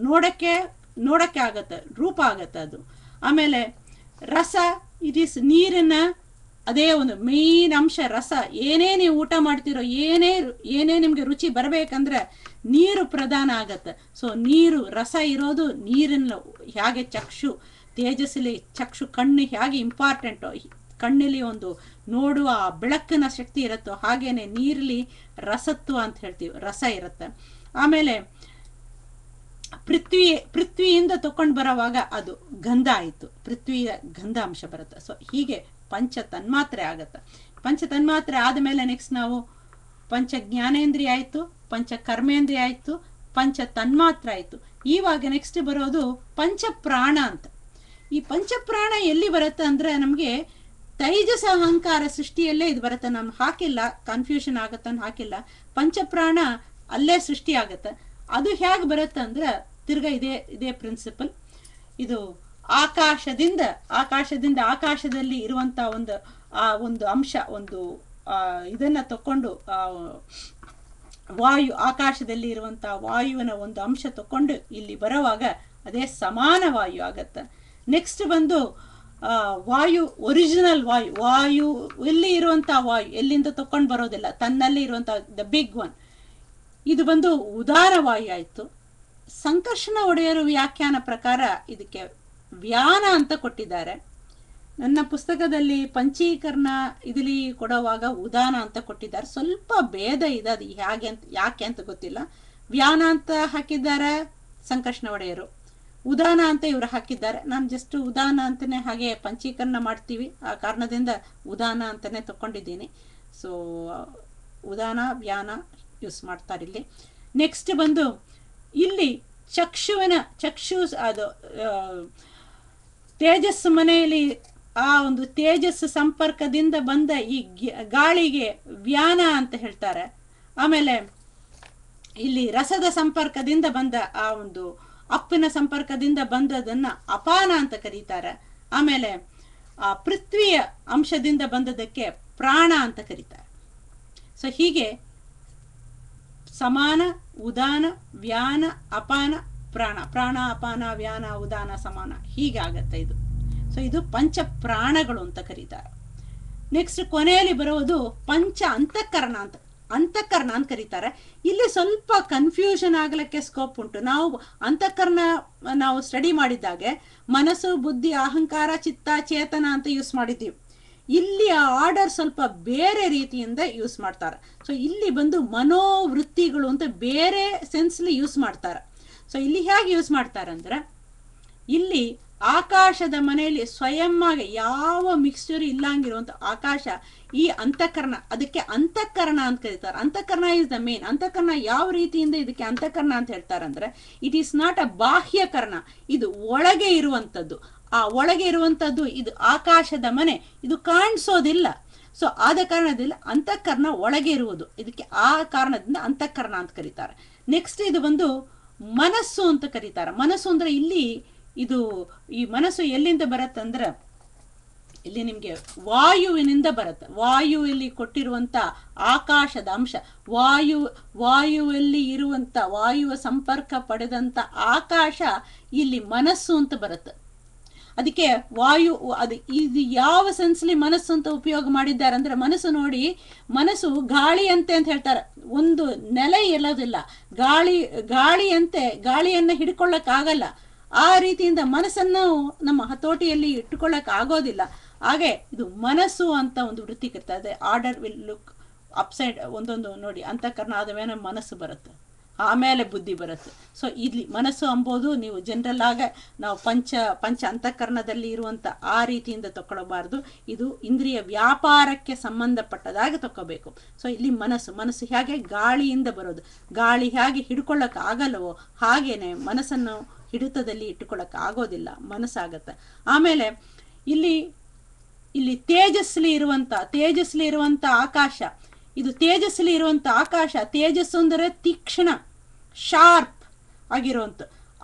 Speaker 1: ನೋಡಕ್ಕೆ ಆಗತ್ತೆ, ರೂಪ ಆಗತ್ತೆ ಅದು. ಆಮೇಲೆ ರಸ, ಇಟ್ ಈಸ್ ನೀರಿನ ಅದೇ ಒಂದು ಮೇನ್ ಅಂಶ ರಸ. ಏನೇ ನೀವು ಊಟ ಮಾಡ್ತಿರೋ, ಏನೇ ನಿಮ್ಗೆ ರುಚಿ ಬರಬೇಕಂದ್ರೆ ನೀರು ಪ್ರಧಾನ ಆಗತ್ತೆ. ಸೊ ರಸ ಇರೋದು ನೀರಿನ, ಹೇಗೆ ತೇಜಸ್ಸಲ್ಲಿ ಚಕ್ಷು ಕಣ್ಣು ಹೇಗೆ ಇಂಪಾರ್ಟೆಂಟೋ, ಕಣ್ಣಲ್ಲಿ ಒಂದು ನೋಡುವ ಬೆಳಕಿನ ಶಕ್ತಿ ಇರುತ್ತೋ ಹಾಗೇನೆ ನೀರಲ್ಲಿ ರಸತ್ವ ಅಂತ ಹೇಳ್ತೀವಿ, ರಸ ಇರುತ್ತೆ. ಆಮೇಲೆ ಪೃಥ್ವಿಯಿಂದ ತಕೊಂಡು ಬರೋವಾಗ ಅದು ಗಂಧ ಆಯಿತು, ಪೃಥ್ವಿಯ ಗಂಧ ಅಂಶ ಬರುತ್ತೆ. ಸೊ ಹೀಗೆ ಪಂಚ ತನ್ಮಾತ್ರೆ ಆಗತ್ತೆ. ಪಂಚ ತನ್ಮಾತ್ರೆ ಆದಮೇಲೆ ನೆಕ್ಸ್ಟ್ ನಾವು ಪಂಚ ಜ್ಞಾನೇಂದ್ರಿಯ ಆಯಿತು, ಪಂಚ ಕರ್ಮೇಂದ್ರಿಯ ಆಯಿತು, ಪಂಚ ತನ್ಮಾತ್ರ ಆಯಿತು. ಇವಾಗ ನೆಕ್ಸ್ಟ್ ಬರೋದು ಪಂಚಪ್ರಾಣ ಅಂತ. ಈ ಪಂಚಪ್ರಾಣ ಎಲ್ಲಿ ಬರುತ್ತೆ ಅಂದ್ರೆ ನಮಗೆ ತೈಜಸ ಅಹಂಕಾರ ಸೃಷ್ಟಿಯಲ್ಲೇ ಇದು ಬರುತ್ತೆ. ನಾನು ಹಾಕಿಲ್ಲ, ಕನ್ಫ್ಯೂಷನ್ ಆಗತ್ತೆ ಹಾಕಿಲ್ಲ. ಪಂಚಪ್ರಾಣ ಅಲ್ಲೇ ಸೃಷ್ಟಿ ಆಗತ್ತೆ. ಅದು ಹೇಗೆ ಬರುತ್ತೆ ಅಂದ್ರೆ ತಿರ್ಗಾ ಇದೇ ಪ್ರಿನ್ಸಿಪಲ್. ಇದು ಆಕಾಶದಿಂದ ಆಕಾಶದಲ್ಲಿ ಇರುವಂತ ಒಂದು ಅಂಶ, ಇದನ್ನ ತಕೊಂಡು ವಾಯು, ಆಕಾಶದಲ್ಲಿ ಇರುವಂತ ವಾಯುವಿನ ಒಂದು ಅಂಶ ತಕೊಂಡು ಇಲ್ಲಿ ಬರುವಾಗ ಅದೇ ಸಮಾನ ವಾಯು ಆಗತ್ತ. ನೆಕ್ಸ್ಟ್ ಬಂದು ವಾಯು, ಒರಿಜಿನಲ್ ವಾಯು ಎಲ್ಲಿ ಇರುವಂತ ವಾಯು, ಎಲ್ಲಿಂದ ತಕೊಂಡು ಬರೋದಿಲ್ಲ, ತನ್ನಲ್ಲಿ ಇರುವಂತ ದ ಬಿಗ್ ಒನ್, ಇದು ಬಂದು ಉದಾರ ವಾಯು ಆಯ್ತು. ಸಂಕರ್ಷಣ ಒಡೆಯರು ವ್ಯಾಖ್ಯಾನ ಪ್ರಕಾರ ಇದಕ್ಕೆ ವ್ಯಾನ ಅಂತ ಕೊಟ್ಟಿದ್ದಾರೆ. ನನ್ನ ಪುಸ್ತಕದಲ್ಲಿ ಪಂಚೀಕರಣ ಇದರಲ್ಲಿ ಕೊಡುವಾಗ ಉದಾನ ಅಂತ ಕೊಟ್ಟಿದ್ದಾರೆ. ಸ್ವಲ್ಪ ಭೇದ ಇದೆ, ಅದು ಯಾಕೆ ಅಂತ ಗೊತ್ತಿಲ್ಲ. ವ್ಯಾನ ಅಂತ ಹಾಕಿದ್ದಾರೆ ಸಂಕರ್ಷಣ ಒಡೆಯರು, ಉದಾನ ಅಂತ ಇವರು ಹಾಕಿದ್ದಾರೆ. ನಾನು ಜಸ್ಟ್ ಉದಾನ ಅಂತಾನೆ ಹಾಗೆ ಪಂಚೀಕರಣ ಮಾಡ್ತೀವಿ, ಆ ಕಾರಣದಿಂದ ಉದಾನ ಅಂತಾನೆ ತಕೊಂಡಿದ್ದೀನಿ. ಸೊ ಉದಾನ ವ್ಯಾನ ಯೂಸ್ ಮಾಡ್ತಾರೆ ಇಲ್ಲಿ. ನೆಕ್ಸ್ಟ್ ಬಂದು ಇಲ್ಲಿ ಚಕ್ಷು ಅದು ತೇಜಸ್ಸು ಮನೆಯಲ್ಲಿ ಆ ಒಂದು ತೇಜಸ್ಸು ಸಂಪರ್ಕದಿಂದ ಬಂದ ಈ ಗಾಳಿಗೆ ವ್ಯಾನ ಅಂತ ಹೇಳ್ತಾರೆ. ಆಮೇಲೆ ಇಲ್ಲಿ ರಸದ ಸಂಪರ್ಕದಿಂದ ಬಂದ ಆ ಒಂದು ಅಪ್ಪಿನ ಸಂಪರ್ಕದಿಂದ ಬಂದದನ್ನ ಅಪಾನ ಅಂತ ಕರೀತಾರೆ. ಆಮೇಲೆ ಆ ಪೃಥ್ವಿಯ ಅಂಶದಿಂದ ಬಂದದಕ್ಕೆ ಪ್ರಾಣ ಅಂತ ಕರೀತಾರೆ. ಸೊ ಹೀಗೆ ಸಮಾನ, ಉದಾನ, ವ್ಯಾನ, ಅಪಾನ, ಪ್ರಾಣ, ಅಪಾನ, ವ್ಯಾನ, ಉದಾನ, ಸಮಾನ, ಹೀಗಾಗತ್ತೆ ಇದು. ಸೊ ಇದು ಪಂಚ ಪ್ರಾಣಗಳು ಅಂತ ಕರೀತಾರೆ. ನೆಕ್ಸ್ಟ್ ಕೊನೆಯಲ್ಲಿ ಬರುವುದು ಪಂಚ ಅಂತಃಕರಣ ಅಂತ ಕರೀತಾರೆ. ಇಲ್ಲಿ ಸ್ವಲ್ಪ ಕನ್ಫ್ಯೂಷನ್ ಆಗ್ಲಿಕ್ಕೆ ಸ್ಕೋಪ್ ಉಂಟು. ನಾವು ಅಂತಃಕರಣ ನಾವು ಸ್ಟಡಿ ಮಾಡಿದ್ದಾಗೆ ಮನಸ್ಸು, ಬುದ್ಧಿ, ಅಹಂಕಾರ, ಚಿತ್ತ, ಚೇತನ ಅಂತ ಯೂಸ್ ಮಾಡಿದ್ದೀವಿ. ಇಲ್ಲಿ ಆ ಆರ್ಡರ್ ಸ್ವಲ್ಪ ಬೇರೆ ರೀತಿಯಿಂದ ಯೂಸ್ ಮಾಡ್ತಾರೆ. ಸೊ ಇಲ್ಲಿ ಬಂದು ಮನೋವೃತ್ತಿಗಳು ಅಂತ ಬೇರೆ ಸೆನ್ಸ್ಲಿ ಯೂಸ್ ಮಾಡ್ತಾರೆ. ಸೊ ಇಲ್ಲಿ ಹೇಗೆ ಯೂಸ್ ಮಾಡ್ತಾರೆ ಅಂದ್ರೆ, ಇಲ್ಲಿ ಆಕಾಶದ ಮನೆಯಲ್ಲಿ ಸ್ವಯಂ ಆಗಿ ಯಾವ ಮಿಕ್ಸ್ಚರ್ ಇಲ್ಲಂಗಿರುವಂತ ಆಕಾಶ, ಈ ಅಂತಃಕರಣ, ಅದಕ್ಕೆ ಅಂತಃಕರಣ ಅಂತ ಕರೀತಾರೆ. ಅಂತಃಕರಣ ಇಸ್ ದ ಮೇನ್. ಅಂತಃಕರಣ ಯಾವ ರೀತಿಯಿಂದ ಇದಕ್ಕೆ ಅಂತಃಕರಣ ಅಂತ ಹೇಳ್ತಾರೆ ಅಂದ್ರೆ, ಇಟ್ ಈಸ್ ನಾಟ್ ಅ ಬಾಹ್ಯಕರಣ, ಇದು ಒಳಗೆ ಇರುವಂತದ್ದು. ಆ ಒಳಗೆ ಇರುವಂತದ್ದು ಇದು ಆಕಾಶದ ಮನೆ, ಇದು ಕಾಣಿಸೋದಿಲ್ಲ. ಸೊ ಆದ ಕಾರಣದಿಂದ ಅಂತಃಕರಣ ಒಳಗೆ ಇರುವುದು, ಇದಕ್ಕೆ ಆ ಕಾರಣದಿಂದ ಅಂತಃಕರಣ ಅಂತ ಕರೀತಾರೆ. ನೆಕ್ಸ್ಟ್ ಇದು ಬಂದು ಮನಸ್ಸು ಅಂತ ಕರೀತಾರೆ. ಮನಸ್ಸು ಅಂದ್ರೆ ಇಲ್ಲಿ ಇದು ಈ ಮನಸ್ಸು ಎಲ್ಲಿಂದ ಬರತ್ತಂದ್ರೆ, ಇಲ್ಲಿ ನಿಮ್ಗೆ ವಾಯುವಿನಿಂದ ಬರುತ್ತೆ. ವಾಯು ಇಲ್ಲಿ ಕೊಟ್ಟಿರುವಂತ ಆಕಾಶದ ಅಂಶ, ವಾಯುವಲ್ಲಿ ಇರುವಂತ ವಾಯುವ ಸಂಪರ್ಕ ಪಡೆದಂತ ಆಕಾಶ ಇಲ್ಲಿ ಮನಸ್ಸು ಅಂತ ಬರುತ್ತೆ. ಅದಕ್ಕೆ ಇದು ಯಾವ ಸೆನ್ಸ್ಲಿ ಮನಸ್ಸು ಅಂತ ಉಪಯೋಗ ಮಾಡಿದ್ದಾರೆ ಅಂದ್ರೆ, ಮನಸ್ಸು ನೋಡಿ, ಮನಸ್ಸು ಗಾಳಿಯಂತೆ ಅಂತ ಹೇಳ್ತಾರೆ. ಒಂದು ನೆಲೆ ಇರೋದಿಲ್ಲ, ಗಾಳಿಯಂತೆ, ಗಾಳಿಯನ್ನ ಹಿಡ್ಕೊಳ್ಳಕ್ ಆಗಲ್ಲ. ಆ ರೀತಿಯಿಂದ ಮನಸ್ಸನ್ನು ನಮ್ಮ ಹತೋಟಿಯಲ್ಲಿ ಇಟ್ಟುಕೊಳ್ಳಕ್ ಆಗೋದಿಲ್ಲ. ಹಾಗೆ ಇದು ಮನಸ್ಸು ಅಂತ ಒಂದು ವೃತ್ತಿ ಇರ್ತದೆ. ಆರ್ಡರ್ ವಿಲ್ ಲುಕ್ ಅಪ್ಸೈಡ್, ಒಂದೊಂದು ನೋಡಿ, ಅಂತಃಕರಣ ಆದ ಮೇಲೆ ಮನಸ್ಸು ಬರುತ್ತೆ, ಆಮೇಲೆ ಬುದ್ಧಿ ಬರುತ್ತೆ. ಸೊ ಇಲ್ಲಿ ಮನಸ್ಸು ಅಂಬೋದು ನೀವು ಜನರಲ್ ಆಗ ನಾವು ಪಂಚ ಅಂತಃಕರಣದಲ್ಲಿ ಇರುವಂತ ಆ ರೀತಿಯಿಂದ ತಗೊಳ್ಳಬಾರ್ದು. ಇದು ಇಂದ್ರಿಯ ವ್ಯಾಪಾರಕ್ಕೆ ಸಂಬಂಧಪಟ್ಟದಾಗಿ ತಗೋಬೇಕು. ಸೊ ಇಲ್ಲಿ ಮನಸ್ಸು ಹೇಗೆ ಗಾಳಿಯಿಂದ ಬರೋದು, ಗಾಳಿ ಹೇಗೆ ಹಿಡ್ಕೊಳ್ಳಕ್ ಆಗಲ್ಲವೋ ಹಾಗೇನೆ ಮನಸ್ಸನ್ನು ಹಿಡಿತದಲ್ಲಿ ಇಟ್ಟುಕೊಳ್ಳಕ್ ಆಗೋದಿಲ್ಲ, ಮನಸ್ಸಾಗತ್ತೆ. ಆಮೇಲೆ ಇಲ್ಲಿ ತೇಜಸ್ಲಿ ಇರುವಂತ ಆಕಾಶ, ಇದು ತೇಜಸ್ಲಿ ಇರುವಂತ ಆಕಾಶ, ತೇಜಸ್ಸು ಅಂದರೆ ತೀಕ್ಷ್ಣ, ಶಾರ್ಪ್ ಆಗಿರುವಂತ,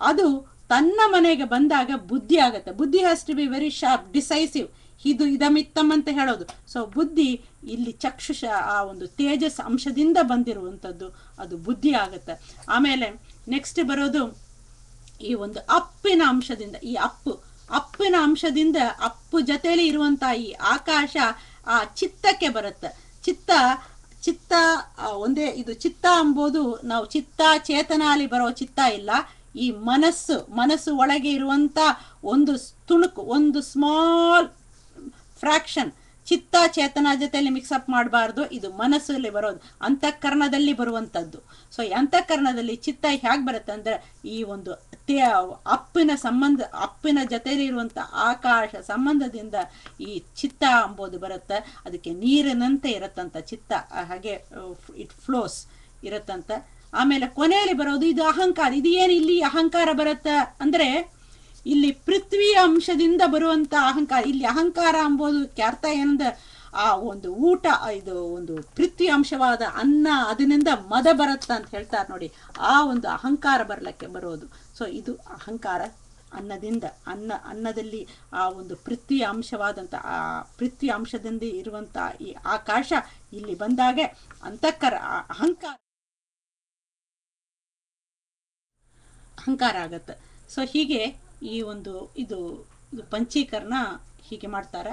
Speaker 1: ಅದು ತನ್ನ ಮನೆಗೆ ಬಂದಾಗ ಬುದ್ಧಿ ಆಗತ್ತೆ. ಬುದ್ಧಿ has to be very sharp, decisive. ಇದು ಇದಮಿತ್ತಮ್ ಅಂತ ಹೇಳೋದು. ಸೊ ಬುದ್ಧಿ ಇಲ್ಲಿ ಚಕ್ಷುಷ, ಆ ಒಂದು ತೇಜಸ್ ಅಂಶದಿಂದ ಬಂದಿರುವಂಥದ್ದು, ಅದು ಬುದ್ಧಿ ಆಗತ್ತೆ. ಆಮೇಲೆ ನೆಕ್ಸ್ಟ್ ಬರೋದು ಈ ಒಂದು ಅಪ್ಪಿನ ಅಂಶದಿಂದ, ಈ ಅಪ್ಪಿನ ಅಂಶದಿಂದ, ಅಪ್ಪು ಜೊತೆಯಲ್ಲಿ ಇರುವಂತ ಈ ಆಕಾಶ ಆ ಚಿತ್ತಕ್ಕೆ ಬರುತ್ತೆ. ಚಿತ್ತ ಒಂದೇ, ಇದು ಚಿತ್ತ ಎಂಬುದು ನಾವು ಚಿತ್ತ ಚೇತನ ಅಲ್ಲಿ ಬರೋ ಚಿತ್ತ ಇಲ್ಲ. ಈ ಮನಸ್ಸು ಒಳಗೆ ಇರುವಂತ ಒಂದು ತುಣುಕು, ಒಂದು ಸ್ಮಾಲ್ ಫ್ರಾಕ್ಷನ್, ಚಿತ್ತ ಚೇತನ ಜೊತೆಯಲ್ಲಿ ಮಿಕ್ಸಪ್ ಮಾಡಬಾರ್ದು. ಇದು ಮನಸ್ಸಲ್ಲಿ ಬರೋದು, ಅಂತಃಕರಣದಲ್ಲಿ ಬರುವಂತದ್ದು. ಸೊ ಈ ಅಂತಃಕರಣದಲ್ಲಿ ಚಿತ್ತ ಹೇಗೆ ಬರುತ್ತೆ ಅಂದ್ರೆ, ಈ ಒಂದು ಅಪ್ಪಿನ ಜೊತೆಯಲ್ಲಿ ಇರುವಂತ ಆಕಾಶ ಸಂಬಂಧದಿಂದ ಈ ಚಿತ್ತ ಎಂಬುದು ಬರುತ್ತೆ. ಅದಕ್ಕೆ ನೀರಿನಂತೆ ಇರತ್ತಂತ ಚಿತ್ತ, ಹಾಗೆ ಇಟ್ ಫ್ಲೋಸ್ ಇರತ್ತಂತ. ಆಮೇಲೆ ಕೊನೆಯಲ್ಲಿ ಬರೋದು ಇದು ಅಹಂಕಾರ. ಇದು ಏನು ಇಲ್ಲಿ ಅಹಂಕಾರ ಬರುತ್ತೆ ಅಂದ್ರೆ, ಇಲ್ಲಿ ಪೃಥ್ವಿಯ ಅಂಶದಿಂದ ಬರುವಂತ ಅಹಂಕಾರ. ಇಲ್ಲಿ ಅಹಂಕಾರ ಎಂಬುದಕ್ಕೆ ಅರ್ಥ ಏನಂದ್ರೆ, ಆ ಒಂದು ಊಟ, ಇದು ಒಂದು ಪೃಥ್ವಿ ಅಂಶವಾದ ಅನ್ನ, ಅದರಿಂದ ಮದ ಬರುತ್ತ ಅಂತ ಹೇಳ್ತಾರೆ ನೋಡಿ, ಆ ಒಂದು ಅಹಂಕಾರ ಬರಲಿಕ್ಕೆ ಬರೋದು. ಸೊ ಇದು ಅಹಂಕಾರ. ಅನ್ನದಿಂದ ಅನ್ನದಲ್ಲಿ ಆ ಒಂದು ಪೃಥ್ವಿ ಅಂಶವಾದಂಥ ಆ ಪೃಥ್ವಿ ಅಂಶದಿಂದ ಇರುವಂಥ ಈ ಆಕಾಶ ಇಲ್ಲಿ ಬಂದಾಗೆ ಅಂತಃಕರ ಅಹಂಕಾರ ಆಗತ್ತೆ. ಸೊ ಹೀಗೆ ಈ ಒಂದು ಇದು ಪಂಚೀಕರಣ ಹೀಗೆ ಮಾಡ್ತಾರೆ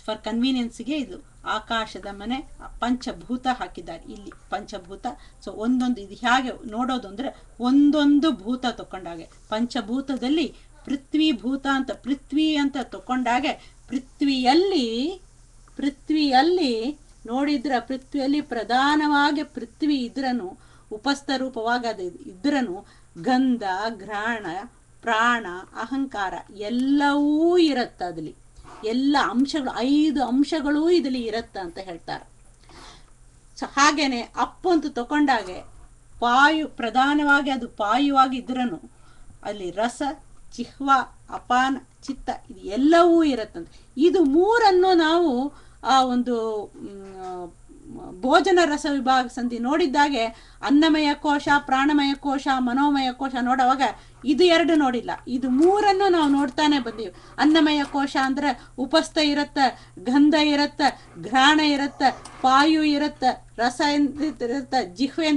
Speaker 1: ಫಾರ್ ಕನ್ವೀನಿಯನ್ಸ್ಗೆ. ಇದು ಆಕಾಶದ ಮನೆ ಪಂಚಭೂತ ಹಾಕಿದ್ದಾರೆ ಇಲ್ಲಿ, ಪಂಚಭೂತ. ಸೊ ಒಂದೊಂದು ಇದು ಹೇಗೆ ನೋಡೋದು ಅಂದರೆ ಒಂದೊಂದು ಭೂತ ತಕೊಂಡಾಗೆ ಪಂಚಭೂತದಲ್ಲಿ ಪೃಥ್ವಿ ಭೂತ ಅಂತ ಪೃಥ್ವಿ ಅಂತ ತಕೊಂಡಾಗೆ ಪೃಥ್ವಿಯಲ್ಲಿ ನೋಡಿದ್ರೆ ಪೃಥ್ವಿಯಲ್ಲಿ ಪ್ರಧಾನವಾಗಿ ಪೃಥ್ವಿ ಇದ್ರನು ಉಪಸ್ಥ ರೂಪವಾಗಿ ಅದು ಇದ್ರನು ಗಂಧ ಘ್ರಾಣ ಪ್ರಾಣ ಅಹಂಕಾರ ಎಲ್ಲವೂ ಇರತ್ತ. ಅದಲ್ಲಿ ಎಲ್ಲ ಅಂಶಗಳು 5 ಅಂಶಗಳೂ ಇದರಲ್ಲಿ ಇರತ್ತ ಅಂತ ಹೇಳ್ತಾರೆ. ಸೊ ಹಾಗೇನೆ ಅಪ್ಪು ಅಂತ ತಕೊಂಡಾಗೆ ಪ್ರಧಾನವಾಗಿ ಅದು ಪಾಯುವಾಗಿ ಇದ್ರನು ಅಲ್ಲಿ ರಸ ಜಿಹ್ವ ಅಪಾನ ಚಿತ್ತ ಇದು ಎಲ್ಲವೂ ಇರತ್ತಂತೆ. ಇದು ಮೂರನ್ನು ನಾವು ಆ ಒಂದು ಭೋಜನ ರಸ ವಿಭಾಗ ಸಂಧಿ ನೋಡಿದ್ದಾಗೆ ಅನ್ನಮಯ ಕೋಶ ಪ್ರಾಣಮಯ ಕೋಶ ಮನೋಮಯ ಕೋಶ ನೋಡುವಾಗ ಇದು 2 ನೋಡಿಲ್ಲ, ಇದು 3 ನಾವು ನೋಡ್ತಾನೆ ಬಂದೀವಿ. ಅನ್ನಮಯ ಕೋಶ ಅಂದ್ರೆ ಉಪಸ್ಥ ಇರತ್ತ, ಗಂಧ ಇರತ್ತ, ಘ್ರಾಣ ಇರತ್ತ, ಪಾಯು ಇರತ್ತ, ರಸ ಇರತ್ತ, ಜಿಹ್ವೆ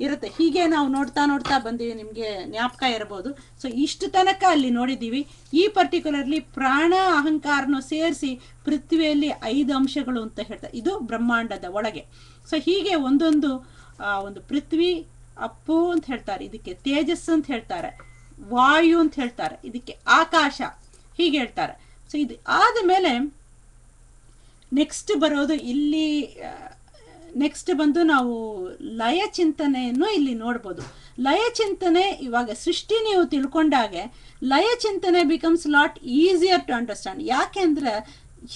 Speaker 1: ಇರುತ್ತೆ. ಹೀಗೆ ನಾವು ನೋಡ್ತಾ ಬಂದೀವಿ, ನಿಮಗೆ ಜ್ಞಾಪಕ ಇರಬಹುದು. ಸೊ ಇಷ್ಟು ತನಕ ಅಲ್ಲಿ ನೋಡಿದ್ದೀವಿ. ಈ ಪರ್ಟಿಕ್ಯುಲರ್ಲಿ ಪ್ರಾಣ ಅಹಂಕಾರನು ಸೇರಿಸಿ ಪೃಥ್ವಿಯಲ್ಲಿ 5 ಅಂಶಗಳು ಅಂತ ಹೇಳ್ತಾರೆ. ಇದು ಬ್ರಹ್ಮಾಂಡದ ಒಳಗೆ. ಸೊ ಹೀಗೆ ಒಂದೊಂದು ಒಂದು ಪೃಥ್ವಿ ಅಪ್ಪು ಅಂತ ಹೇಳ್ತಾರೆ, ಇದಕ್ಕೆ ತೇಜಸ್ ಅಂತ ಹೇಳ್ತಾರೆ, ವಾಯು ಅಂತ ಹೇಳ್ತಾರೆ, ಇದಕ್ಕೆ ಆಕಾಶ ಹೀಗೆ ಹೇಳ್ತಾರೆ. ಸೊ ಇದು ಆದ ಮೇಲೆ ನೆಕ್ಸ್ಟ್ ಬರೋದು ಇಲ್ಲಿ ನೆಕ್ಸ್ಟ್ ಬಂದು ನಾವು ಲಯ ಚಿಂತನೆಯನ್ನು ಇಲ್ಲಿ ನೋಡ್ಬೋದು. ಲಯ ಚಿಂತನೆ ಇವಾಗ ಸೃಷ್ಟಿ ನೀವು ತಿಳ್ಕೊಂಡಾಗೆ ಲಯ ಚಿಂತನೆ becomes lot easier to understand. ಯಾಕೆಂದ್ರೆ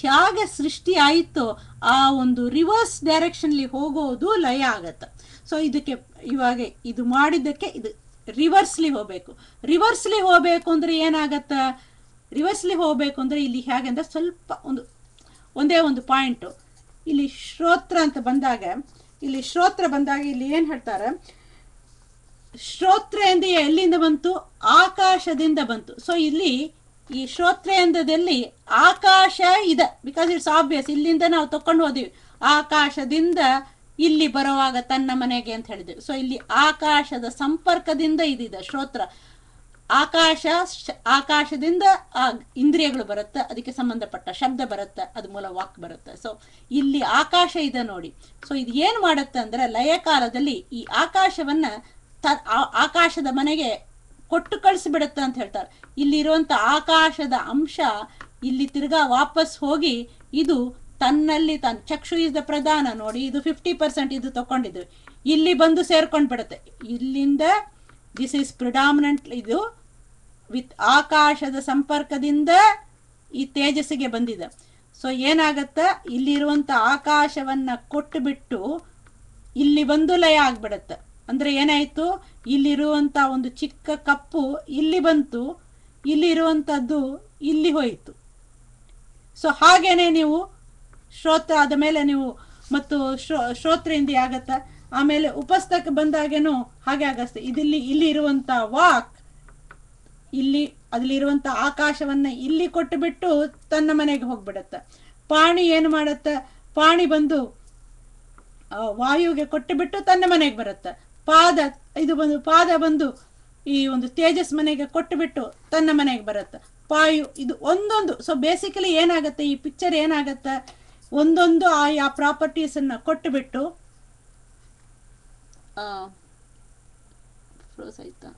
Speaker 1: ಹೇಗೆ ಸೃಷ್ಟಿ ಆಯಿತೋ ಆ ಒಂದು ರಿವರ್ಸ್ ಡೈರೆಕ್ಷನ್ಲಿ ಹೋಗೋದು ಲಯ ಆಗತ್ತೆ. ಸೊ ಇದಕ್ಕೆ ಇವಾಗ ಇದು ಮಾಡಿದ್ದಕ್ಕೆ ಇದು ರಿವರ್ಸ್ಲಿ ಹೋಗಬೇಕು ಅಂದ್ರೆ ಏನಾಗತ್ತ, ರಿವರ್ಸ್ಲಿ ಹೋಗಬೇಕು ಅಂದ್ರೆ ಇಲ್ಲಿ ಹೇಗೆ ಅಂದ್ರೆ ಸ್ವಲ್ಪ ಒಂದೇ ಒಂದು ಪಾಯಿಂಟು. ಇಲ್ಲಿ ಶ್ರೋತ್ರ ಅಂತ ಬಂದಾಗ ಇಲ್ಲಿ ಏನು ಹೇಳ್ತಾರೆ, ಶ್ರೋತ್ರೇಂದ್ರಿಯ ಎಲ್ಲಿಂದ ಬಂತು, ಆಕಾಶದಿಂದ ಬಂತು. ಸೊ ಇಲ್ಲಿ ಈ ಶ್ರೋತ್ರೇಂದ್ರದಲ್ಲಿ ಆಕಾಶ ಇದೆ, ಬಿಕಾಸ್ ಇಟ್ಸ್ ಆಬ್ವಿಯಸ್. ಇಲ್ಲಿಂದ ನಾವು ತಕೊಂಡು ಹೋದಿವಿ, ಆಕಾಶದಿಂದ ಇಲ್ಲಿ ಬರುವಾಗ ತನ್ನ ಮನೆಗೆ ಅಂತ ಹೇಳಿದ್ವಿ. ಸೊ ಇಲ್ಲಿ ಆಕಾಶದ ಸಂಪರ್ಕದಿಂದ ಇದಿದೆ ಶ್ರೋತ್ರ. ಆಕಾಶದಿಂದ ಆ ಇಂದ್ರಿಯಗಳು ಬರುತ್ತೆ, ಅದಕ್ಕೆ ಸಂಬಂಧಪಟ್ಟ ಶಬ್ದ ಬರುತ್ತೆ, ಅದು ಮೂಲ ವಾಕ್ ಬರುತ್ತೆ. ಸೊ ಇಲ್ಲಿ ಆಕಾಶ ಇದೆ ನೋಡಿ. ಸೊ ಇದು ಏನು ಮಾಡುತ್ತೆ ಅಂದ್ರೆ ಲಯ ಕಾಲದಲ್ಲಿ ಈ ಆಕಾಶವನ್ನ ಆಕಾಶದ ಮನೆಗೆ ಕೊಟ್ಟು ಕಳಿಸಿಬಿಡುತ್ತೆ ಅಂತ ಹೇಳ್ತಾರೆ. ಇಲ್ಲಿರುವಂತ ಆಕಾಶದ ಅಂಶ ಇಲ್ಲಿ ತಿರ್ಗಾ ವಾಪಸ್ ಹೋಗಿ ಇದು ತನ್ನಲ್ಲಿ ಚಕ್ಷು ಇಸ್ ದ ಪ್ರಧಾನ ನೋಡಿ, ಇದು 50% ಇದು ತಕೊಂಡಿದ್ವಿ, ಇಲ್ಲಿ ಬಂದು ಸೇರ್ಕೊಂಡು ಬಿಡುತ್ತೆ. ಇಲ್ಲಿಂದ ದಿಸ್ ಇಸ್ ಪ್ರಿಡಾಮಿನೆಂಟ್, ಇದು ವಿತ್ ಆಕಾಶದ ಸಂಪರ್ಕದಿಂದ ಈ ತೇಜಸ್ಸಿಗೆ ಬಂದಿದೆ. ಸೊ ಏನಾಗತ್ತ, ಇಲ್ಲಿರುವಂತ ಆಕಾಶವನ್ನ ಕೊಟ್ಟು ಬಿಟ್ಟು ಇಲ್ಲಿ ಬಂದು ಲಯ ಆಗ್ಬಿಡತ್ತೆ. ಅಂದ್ರೆ ಏನಾಯ್ತು, ಇಲ್ಲಿರುವಂತ ಒಂದು ಚಿಕ್ಕ ಕಪ್ಪು ಇಲ್ಲಿ ಬಂತು, ಇಲ್ಲಿರುವಂತದ್ದು ಇಲ್ಲಿ ಹೋಯಿತು. ಸೊ ಹಾಗೇನೆ ನೀವು ಶ್ರೋತ್ರ ಆದ ಮೇಲೆ ನೀವು ಮತ್ತು ಶ್ರೋತ್ರೇಂದ್ರಿಯ ಆಗತ್ತ. ಆಮೇಲೆ ಉಪಸ್ಥಕ ಬಂದಾಗೇನು ಹಾಗೆ ಆಗತ್ತೆ. ಇಲ್ಲಿ ಇರುವಂತ ವಾಕ್ ಇಲ್ಲಿ ಅದ್ಲಿರುವಂತ ಆಕಾಶವನ್ನ ಇಲ್ಲಿ ಕೊಟ್ಟು ಬಿಟ್ಟು ತನ್ನ ಮನೆಗೆ ಹೋಗ್ಬಿಡತ್ತ. ಪಾಣಿ ಏನು ಮಾಡತ್ತ, ಪಾಣಿ ಬಂದು ವಾಯುಗೆ ಕೊಟ್ಟು ಬಿಟ್ಟು ತನ್ನ ಮನೆಗೆ ಬರುತ್ತೆ. ಪಾದ ಬಂದು ಈ ಒಂದು ತೇಜಸ್ ಮನೆಗೆ ಕೊಟ್ಟು ಬಿಟ್ಟು ತನ್ನ ಮನೆಗೆ ಬರುತ್ತೆ. ಪಾಯು ಇದು ಒಂದೊಂದು. ಸೊ ಬೇಸಿಕಲಿ ಏನಾಗತ್ತೆ, ಈ ಪಿಕ್ಚರ್ ಏನಾಗತ್ತೆ, ಒಂದೊಂದು ಆ ಪ್ರಾಪರ್ಟೀಸ್ ಅನ್ನ ಕೊಟ್ಟು ಬಿಟ್ಟು ಫ್ರೋಸ್ ಆಯ್ತಾ